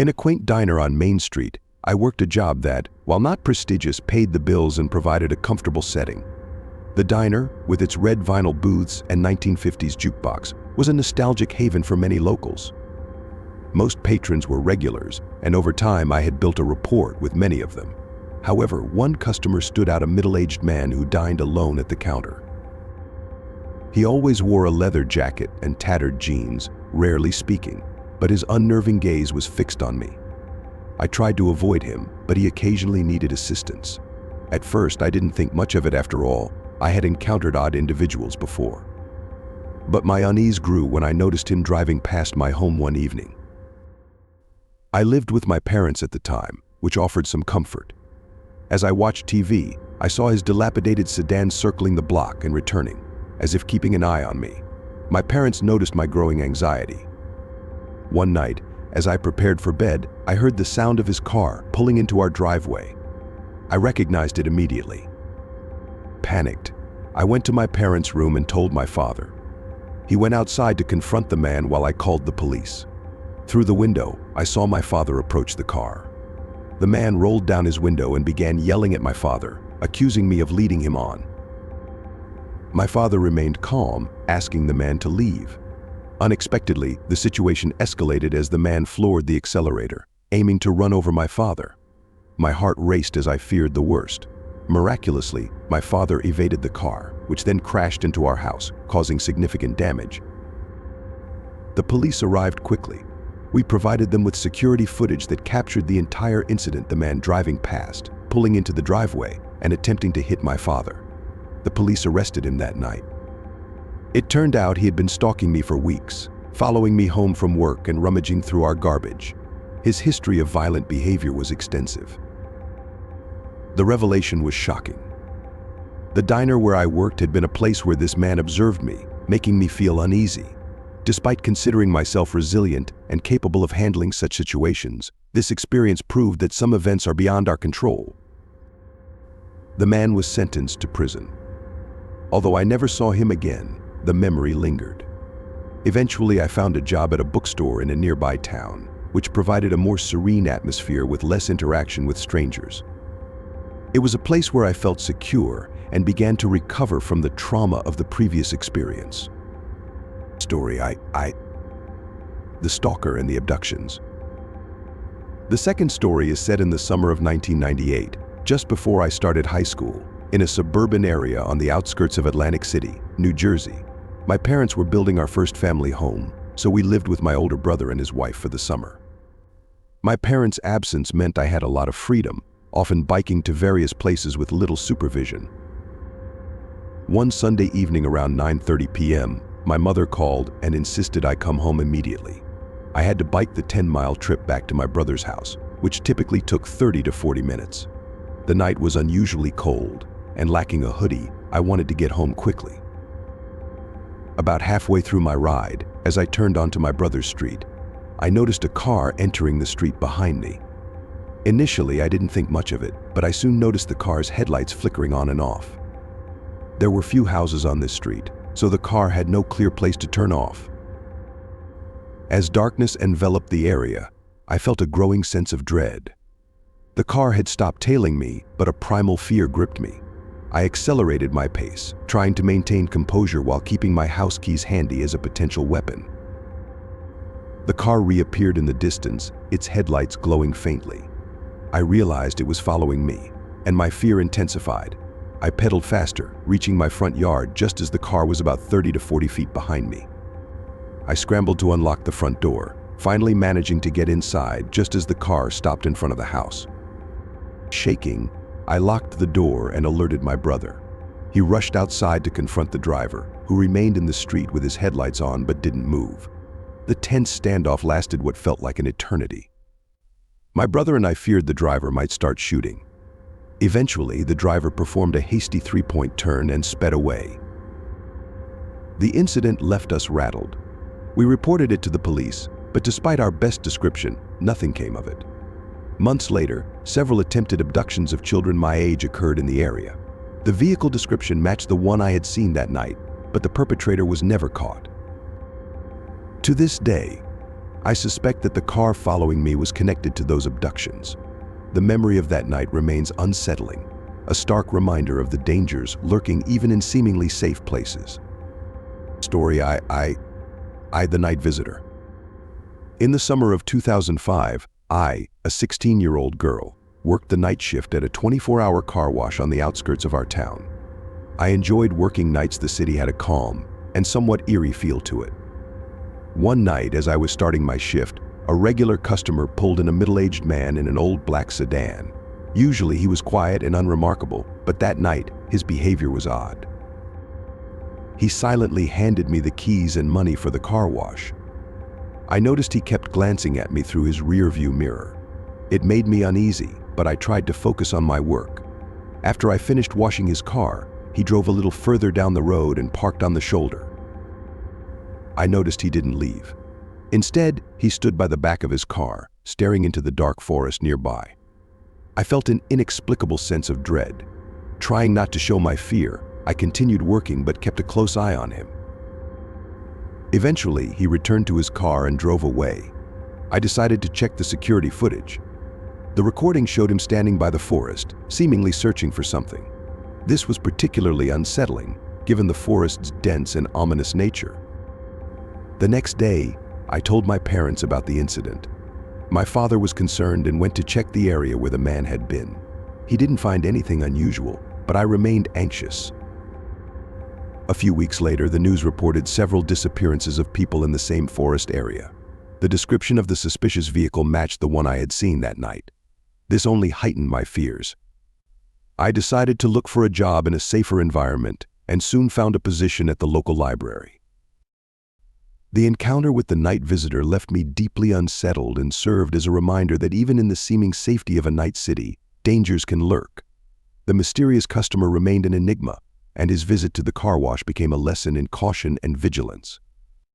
In a quaint diner on Main Street, I worked a job that, while not prestigious, paid the bills and provided a comfortable setting. The diner, with its red vinyl booths and 1950s jukebox, was a nostalgic haven for many locals. Most patrons were regulars, and over time I had built a rapport with many of them. However, one customer stood out, a middle-aged man who dined alone at the counter. He always wore a leather jacket and tattered jeans, rarely speaking, but his unnerving gaze was fixed on me. I tried to avoid him, but he occasionally needed assistance. At first, I didn't think much of it. After all, I had encountered odd individuals before. But my unease grew when I noticed him driving past my home one evening. I lived with my parents at the time, which offered some comfort. As I watched TV, I saw his dilapidated sedan circling the block and returning, as if keeping an eye on me. My parents noticed my growing anxiety. One night, as I prepared for bed, I heard the sound of his car pulling into our driveway. I recognized it immediately. Panicked, I went to my parents' room and told my father. He went outside to confront the man while I called the police. Through the window, I saw my father approach the car. The man rolled down his window and began yelling at my father, accusing me of leading him on. My father remained calm, asking the man to leave. Unexpectedly, the situation escalated as the man floored the accelerator, aiming to run over my father. My heart raced as I feared the worst. Miraculously, my father evaded the car, which then crashed into our house, causing significant damage. The police arrived quickly. We provided them with security footage that captured the entire incident: the man driving past, pulling into the driveway, and attempting to hit my father. The police arrested him that night. It turned out he had been stalking me for weeks, following me home from work and rummaging through our garbage. His history of violent behavior was extensive. The revelation was shocking. The diner where I worked had been a place where this man observed me, making me feel uneasy. Despite considering myself resilient and capable of handling such situations, this experience proved that some events are beyond our control. The man was sentenced to prison. Although I never saw him again, the memory lingered. Eventually, I found a job at a bookstore in a nearby town, which provided a more serene atmosphere with less interaction with strangers. It was a place where I felt secure and began to recover from the trauma of the previous experience. The Stalker and the Abductions. The second story is set in the summer of 1998, just before I started high school, in a suburban area on the outskirts of Atlantic City, New Jersey. My parents were building our first family home, so we lived with my older brother and his wife for the summer. My parents' absence meant I had a lot of freedom, often biking to various places with little supervision. One Sunday evening around 9:30 p.m., my mother called and insisted I come home immediately. I had to bike the 10-mile trip back to my brother's house, which typically took 30 to 40 minutes. The night was unusually cold, and lacking a hoodie, I wanted to get home quickly. About halfway through my ride, as I turned onto my brother's street, I noticed a car entering the street behind me. Initially, I didn't think much of it, but I soon noticed the car's headlights flickering on and off. There were few houses on this street, so the car had no clear place to turn off. As darkness enveloped the area, I felt a growing sense of dread. The car had stopped tailing me, but a primal fear gripped me. I accelerated my pace, trying to maintain composure while keeping my house keys handy as a potential weapon. The car reappeared in the distance, its headlights glowing faintly. I realized it was following me, and my fear intensified. I pedaled faster, reaching my front yard just as the car was about 30 to 40 feet behind me. I scrambled to unlock the front door, finally managing to get inside just as the car stopped in front of the house. Shaking, I locked the door and alerted my brother. He rushed outside to confront the driver, who remained in the street with his headlights on but didn't move. The tense standoff lasted what felt like an eternity. My brother and I feared the driver might start shooting. Eventually, the driver performed a hasty three-point turn and sped away. The incident left us rattled. We reported it to the police, but despite our best description, nothing came of it. Months later, several attempted abductions of children my age occurred in the area. The vehicle description matched the one I had seen that night, but the perpetrator was never caught. To this day, I suspect that the car following me was connected to those abductions. The memory of that night remains unsettling, a stark reminder of the dangers lurking even in seemingly safe places. Story The Night Visitor. In the summer of 2005, I, a 16-year-old girl, worked the night shift at a 24-hour car wash on the outskirts of our town. I enjoyed working nights. The city had a calm and somewhat eerie feel to it. One night, as I was starting my shift, a regular customer pulled in a middle-aged man in an old black sedan. Usually he was quiet and unremarkable, but that night his behavior was odd. He silently handed me the keys and money for the car wash. I noticed he kept glancing at me through his rear-view mirror. It made me uneasy, but I tried to focus on my work. After I finished washing his car, he drove a little further down the road and parked on the shoulder. I noticed he didn't leave. Instead, he stood by the back of his car, staring into the dark forest nearby. I felt an inexplicable sense of dread. Trying not to show my fear, I continued working but kept a close eye on him. Eventually, he returned to his car and drove away. I decided to check the security footage. The recording showed him standing by the forest, seemingly searching for something. This was particularly unsettling, given the forest's dense and ominous nature. The next day, I told my parents about the incident. My father was concerned and went to check the area where the man had been. He didn't find anything unusual, but I remained anxious. A few weeks later, the news reported several disappearances of people in the same forest area. The description of the suspicious vehicle matched the one I had seen that night. This only heightened my fears. I decided to look for a job in a safer environment and soon found a position at the local library. The encounter with the night visitor left me deeply unsettled and served as a reminder that even in the seeming safety of a night city, dangers can lurk. The mysterious customer remained an enigma, and his visit to the car wash became a lesson in caution and vigilance.